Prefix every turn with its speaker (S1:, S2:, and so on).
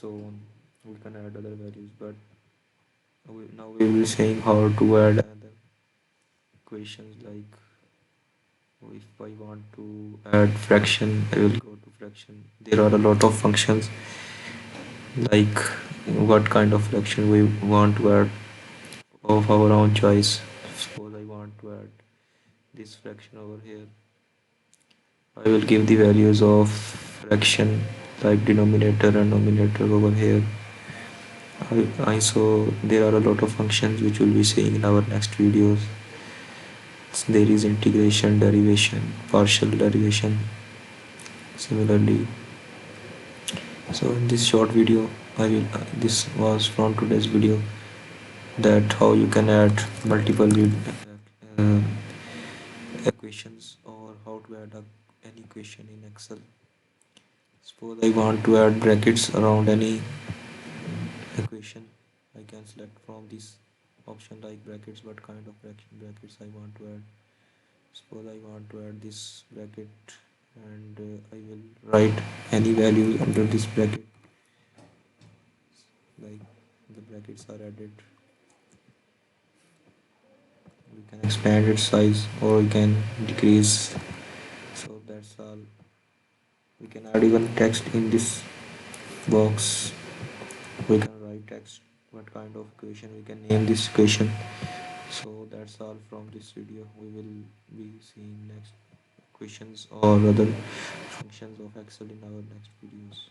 S1: so on. We can add other values, but now we will be saying how to add other equations. Like if I want to add fraction, I will go to fraction. There are a lot of functions, like what kind of fraction we want to add of our own choice. Suppose I want to add this fraction over here. I will give the values of fraction like denominator and numerator over here. I saw there are a lot of functions which we'll be seeing in our next videos. There is integration, derivation, partial derivation. Similarly, so in this short video, I will. This was from today's video, that how you can add multiple uh, equations, or how to add an equation in Excel. Suppose I want to add brackets around any equation. I can select from this option like brackets, what kind of brackets I want to add. Suppose I want to add this bracket, and I will write any value under this bracket. Like the brackets are added, we can expand its size or we can decrease. So that's all. We can add even text in this box. We can write text, what kind of equation, we can name this equation. So that's all from this video. We will be seeing next equations or other functions of Excel in our next videos.